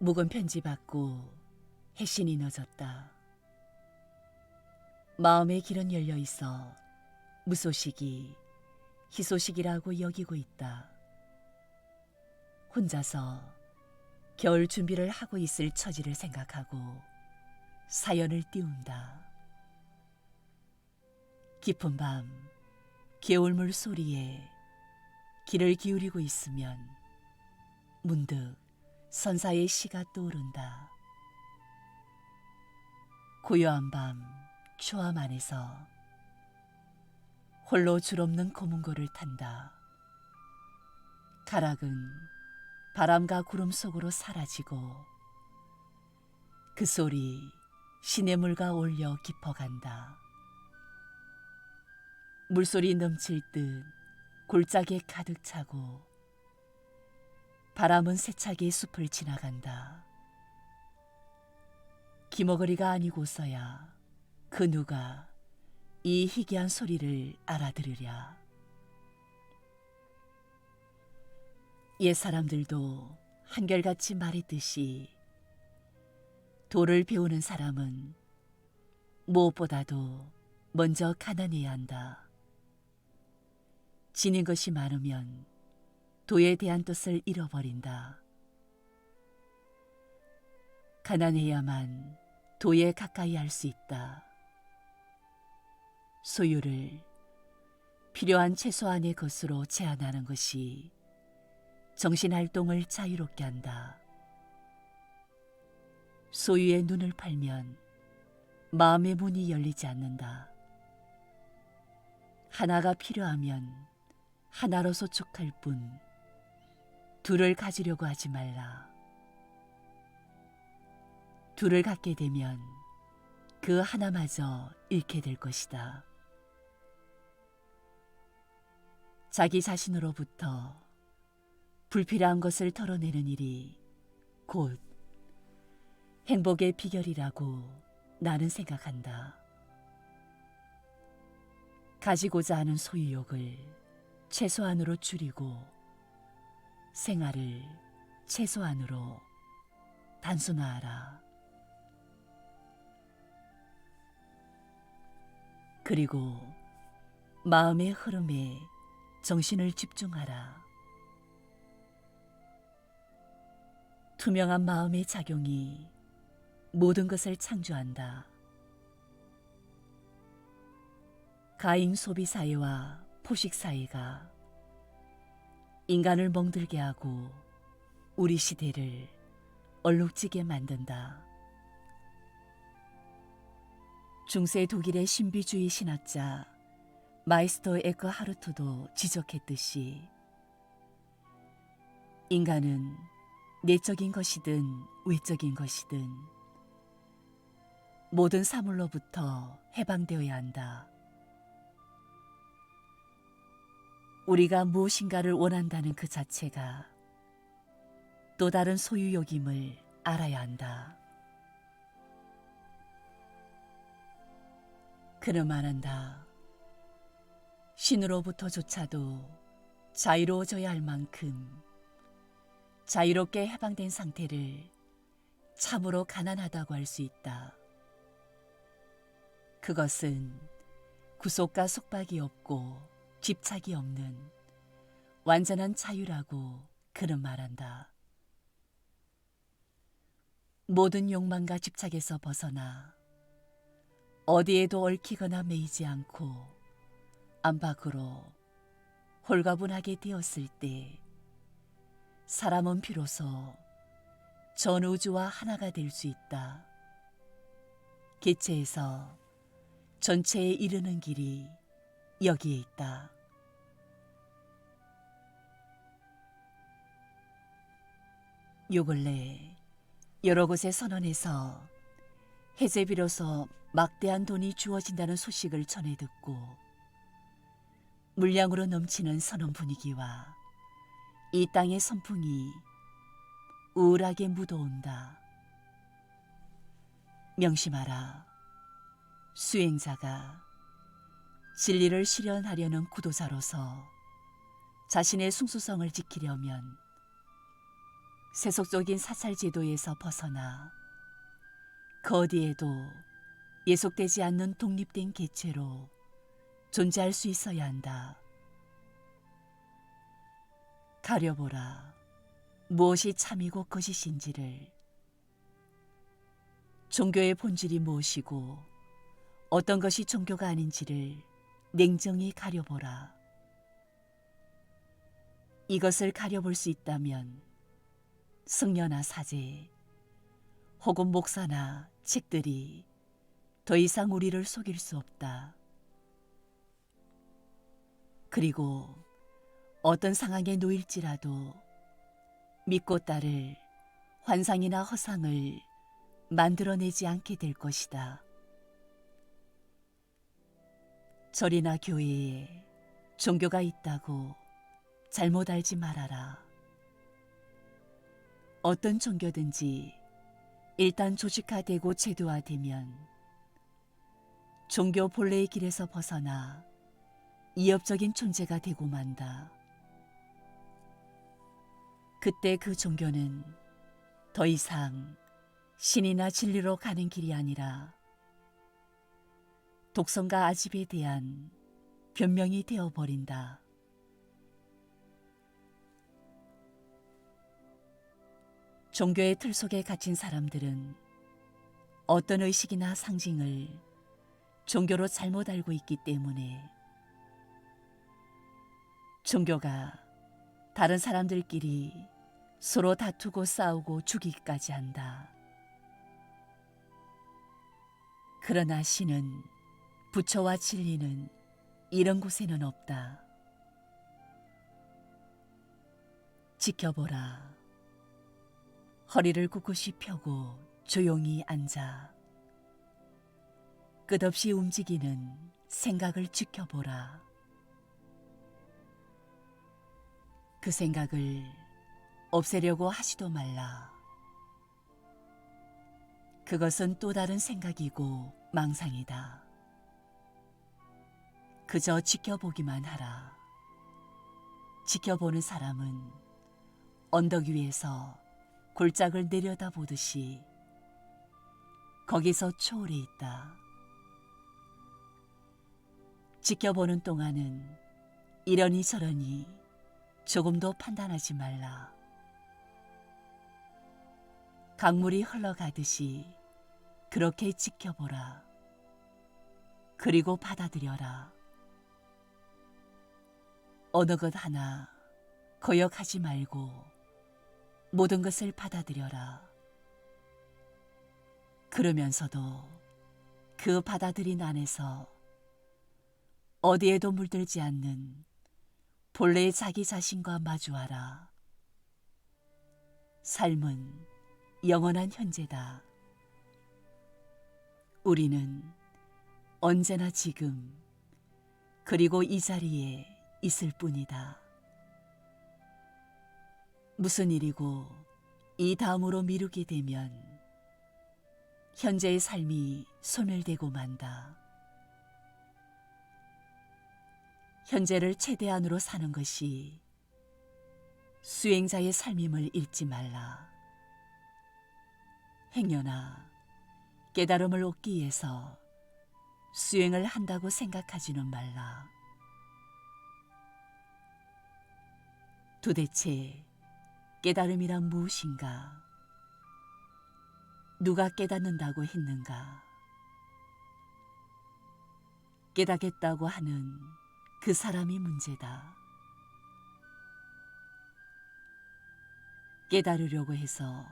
묵은 편지 받고 해신이 늦었다. 마음의 길은 열려 있어 무소식이 희소식이라고 여기고 있다. 혼자서 겨울 준비를 하고 있을 처지를 생각하고 사연을 띄운다. 깊은 밤 개울물 소리에 귀를 기울이고 있으면 문득 선사의 시가 떠오른다. 고요한 밤 초암 안에서 홀로 줄없는 검은고를 탄다. 가락은 바람과 구름 속으로 사라지고 그 소리 시냇물과 올려 깊어간다. 물소리 넘칠 듯 골짜기에 가득 차고 바람은 세차게 숲을 지나간다. 기머거리가 아니고서야 그 누가 이 희귀한 소리를 알아들으랴. 옛 사람들도 한결같이 말했듯이 도를 배우는 사람은 무엇보다도 먼저 가난해야 한다. 지닌 것이 많으면 도에 대한 뜻을 잃어버린다. 가난해야만 도에 가까이 할 수 있다. 소유를 필요한 최소한의 것으로 제한하는 것이 정신활동을 자유롭게 한다. 소유의 눈을 팔면 마음의 문이 열리지 않는다. 하나가 필요하면 하나로 소촉할 뿐 둘을 가지려고 하지 말라. 둘을 갖게 되면 그 하나마저 잃게 될 것이다. 자기 자신으로부터 불필요한 것을 털어내는 일이 곧 행복의 비결이라고 나는 생각한다. 가지고자 하는 소유욕을 최소한으로 줄이고 생활을 최소한으로 단순화하라. 그리고 마음의 흐름에 정신을 집중하라. 투명한 마음의 작용이 모든 것을 창조한다. 가잉 소비 사회와 포식 사회가 인간을 멍들게 하고 우리 시대를 얼룩지게 만든다. 중세 독일의 신비주의 신학자 마이스터 에크하르트도 지적했듯이 인간은 내적인 것이든 외적인 것이든 모든 사물로부터 해방되어야 한다. 우리가 무엇인가를 원한다는 그 자체가 또 다른 소유욕임을 알아야 한다. 그는 말한다. 신으로부터조차도 자유로워져야 할 만큼 자유롭게 해방된 상태를 참으로 가난하다고 할 수 있다. 그것은 구속과 속박이 없고 집착이 없는 완전한 자유라고 그는 말한다. 모든 욕망과 집착에서 벗어나 어디에도 얽히거나 매이지 않고 안팎으로 홀가분하게 되었을 때 사람은 비로소 전 우주와 하나가 될 수 있다. 개체에서 전체에 이르는 길이 여기에 있다. 요 근래 여러 곳의 선원에서 해제 비로소 막대한 돈이 주어진다는 소식을 전해 듣고 물량으로 넘치는 선원 분위기와 이 땅의 선풍이 우울하게 묻어온다. 명심하라. 수행자가 진리를 실현하려는 구도자로서 자신의 숭수성을 지키려면 세속적인 사찰 제도에서 벗어나 그 어디에도 예속되지 않는 독립된 개체로 존재할 수 있어야 한다. 가려보라. 무엇이 참이고 거짓인지를. 종교의 본질이 무엇이고 어떤 것이 종교가 아닌지를 냉정히 가려보라. 이것을 가려볼 수 있다면 승려나 사제 혹은 목사나 책들이 더 이상 우리를 속일 수 없다. 그리고 어떤 상황에 놓일지라도 믿고 따를 환상이나 허상을 만들어내지 않게 될 것이다. 절이나 교회에 종교가 있다고 잘못 알지 말아라. 어떤 종교든지 일단 조직화되고 제도화되면 종교 본래의 길에서 벗어나 이협적인 존재가 되고 만다. 그때 그 종교는 더 이상 신이나 진리로 가는 길이 아니라 독성과 아집에 대한 변명이 되어버린다. 종교의 틀 속에 갇힌 사람들은 어떤 의식이나 상징을 종교로 잘못 알고 있기 때문에 종교가 다른 사람들끼리 서로 다투고 싸우고 죽이기까지 한다. 그러나 신은, 부처와 진리는 이런 곳에는 없다. 지켜보라. 허리를 꿋꿋이 펴고 조용히 앉아 끝없이 움직이는 생각을 지켜보라. 그 생각을 없애려고 하지도 말라. 그것은 또 다른 생각이고 망상이다. 그저 지켜보기만 하라. 지켜보는 사람은 언덕 위에서 골짜기를 내려다보듯이 거기서 초월해 있다. 지켜보는 동안은 이러니 저러니 조금도 판단하지 말라. 강물이 흘러가듯이 그렇게 지켜보라. 그리고 받아들여라. 어느 것 하나 거역하지 말고 모든 것을 받아들여라. 그러면서도 그 받아들인 안에서 어디에도 물들지 않는 본래의 자기 자신과 마주하라. 삶은 영원한 현재다. 우리는 언제나 지금 그리고 이 자리에 있을 뿐이다. 무슨 일이고 이 다음으로 미루게 되면 현재의 삶이 소멸되고 만다. 현재를 최대한으로 사는 것이 수행자의 삶임을 잊지 말라. 행여나 깨달음을 얻기 위해서 수행을 한다고 생각하지는 말라. 도대체 깨달음이란 무엇인가? 누가 깨닫는다고 했는가? 깨닫겠다고 하는 그 사람이 문제다. 깨달으려고 해서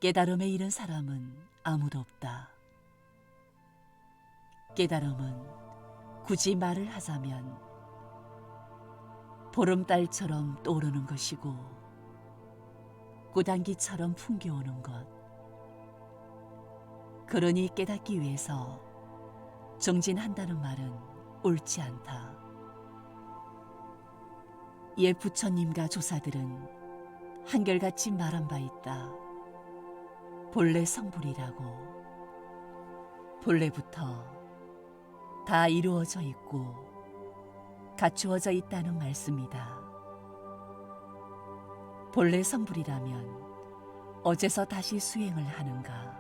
깨달음에 이른 사람은 아무도 없다. 깨달음은 굳이 말을 하자면 보름달처럼 떠오르는 것이고 꽃향기처럼 풍겨오는 것. 그러니 깨닫기 위해서 정진한다는 말은 옳지 않다. 옛 부처님과 조사들은 한결같이 말한 바 있다. 본래 성불이라고. 본래부터 다 이루어져 있고 갖추어져 있다는 말씀이다. 본래 성불이라면 어째서 다시 수행을 하는가?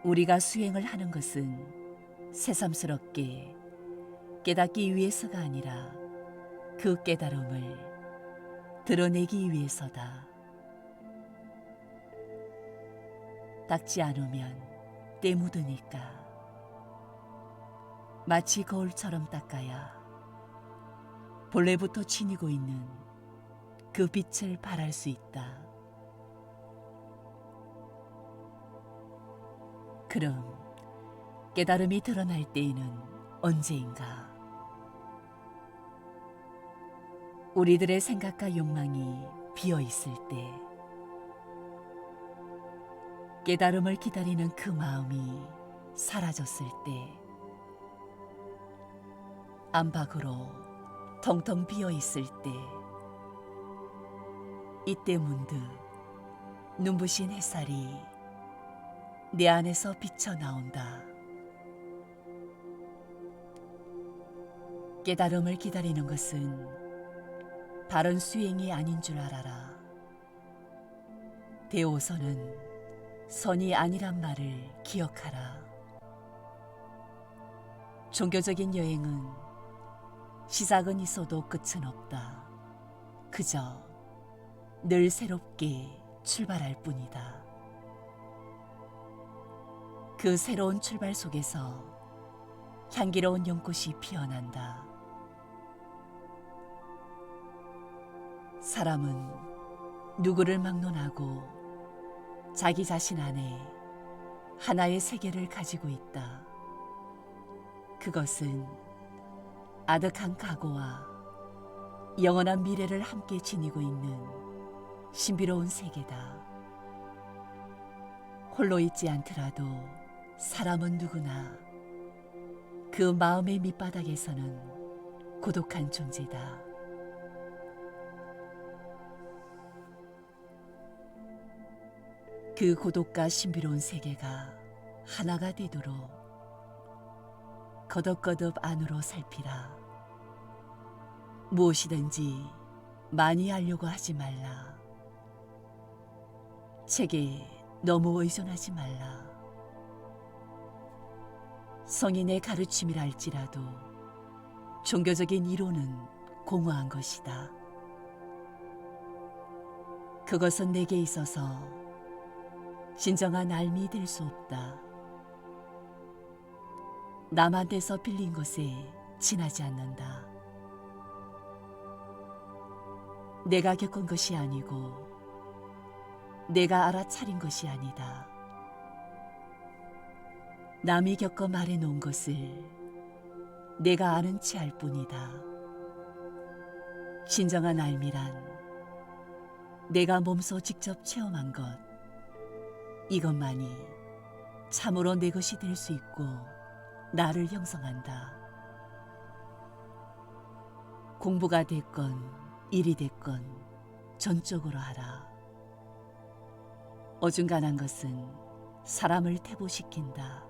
우리가 수행을 하는 것은 새삼스럽게 깨닫기 위해서가 아니라 그 깨달음을 드러내기 위해서다. 닦지 않으면 때 묻으니까 마치 거울처럼 닦아야 본래부터 지니고 있는 그 빛을 발할 수 있다. 그럼 깨달음이 드러날 때에는 언제인가? 우리들의 생각과 욕망이 비어 있을 때, 깨달음을 기다리는 그 마음이 사라졌을 때, 안팎으로 텅텅 비어 있을 때, 이때 문득 눈부신 햇살이 내 안에서 비쳐 나온다. 깨달음을 기다리는 것은 바른 수행이 아닌 줄 알아라. 대오선은 선이 아니란 말을 기억하라. 종교적인 여행은 시작은 있어도 끝은 없다. 그저 늘 새롭게 출발할 뿐이다. 그 새로운 출발 속에서 향기로운 연꽃이 피어난다. 사람은 누구를 막론하고 자기 자신 안에 하나의 세계를 가지고 있다. 그것은 아득한 각오와 영원한 미래를 함께 지니고 있는 신비로운 세계다. 홀로 있지 않더라도 사람은 누구나 그 마음의 밑바닥에서는 고독한 존재다. 그 고독과 신비로운 세계가 하나가 되도록 거듭거듭 안으로 살피라. 무엇이든지 많이 알려고 하지 말라. 책에 너무 의존하지 말라. 성인의 가르침이라 할지라도 종교적인 이론은 공허한 것이다. 그것은 내게 있어서 진정한 알미 될 수 없다. 남한테서 빌린 것에 지나지 않는다. 내가 겪은 것이 아니고 내가 알아차린 것이 아니다. 남이 겪어 말해놓은 것을 내가 아는 채 할 뿐이다. 진정한 알미란 내가 몸소 직접 체험한 것, 이것만이 참으로 내 것이 될 수 있고 나를 형성한다. 공부가 됐건 일이 됐건 전적으로 하라. 어중간한 것은 사람을 태보시킨다.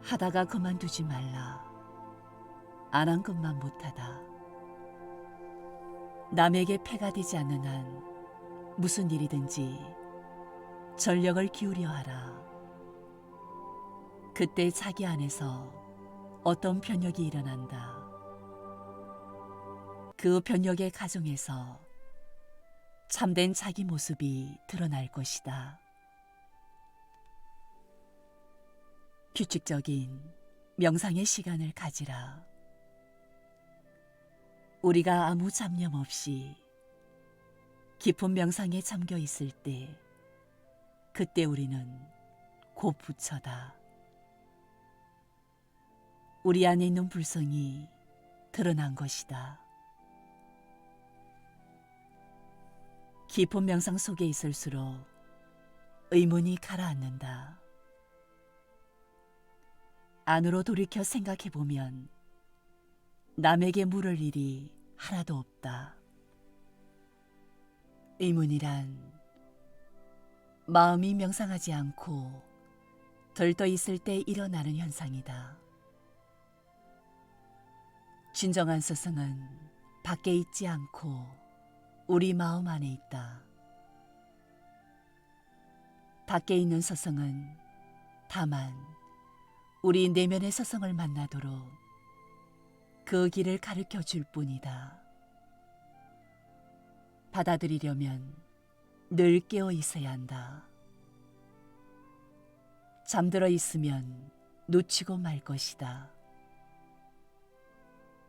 하다가 그만두지 말라. 안 한 것만 못하다. 남에게 폐가 되지 않는 한 무슨 일이든지 전력을 기울여 하라. 그때 자기 안에서 어떤 변혁이 일어난다. 그 변혁의 과정에서 참된 자기 모습이 드러날 것이다. 규칙적인 명상의 시간을 가지라. 우리가 아무 잡념 없이 깊은 명상에 잠겨 있을 때, 그때 우리는 곧 부처다. 우리 안에 있는 불성이 드러난 것이다. 깊은 명상 속에 있을수록 의문이 가라앉는다. 안으로 돌이켜 생각해보면 남에게 물을 일이 하나도 없다. 의문이란 마음이 명상하지 않고 들떠 있을 때 일어나는 현상이다. 진정한 스승은 밖에 있지 않고 우리 마음 안에 있다. 밖에 있는 서성은 다만 우리 내면의 서성을 만나도록 그 길을 가르쳐 줄 뿐이다. 받아들이려면 늘 깨어 있어야 한다. 잠들어 있으면 놓치고 말 것이다.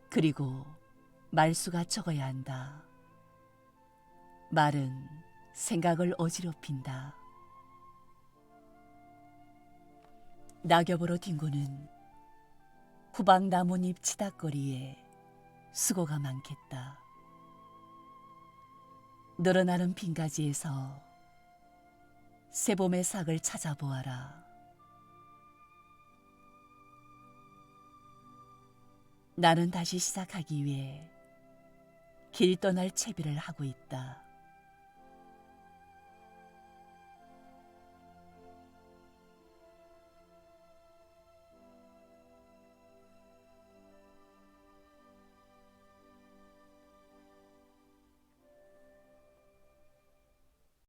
그리고 말수가 적어야 한다. 말은 생각을 어지럽힌다. 낙엽으로 뒹구는 후방 나뭇잎 치닥거리에 수고가 많겠다. 늘어나는 빈가지에서 새봄의 삭을 찾아보아라. 나는 다시 시작하기 위해 길 떠날 채비를 하고 있다.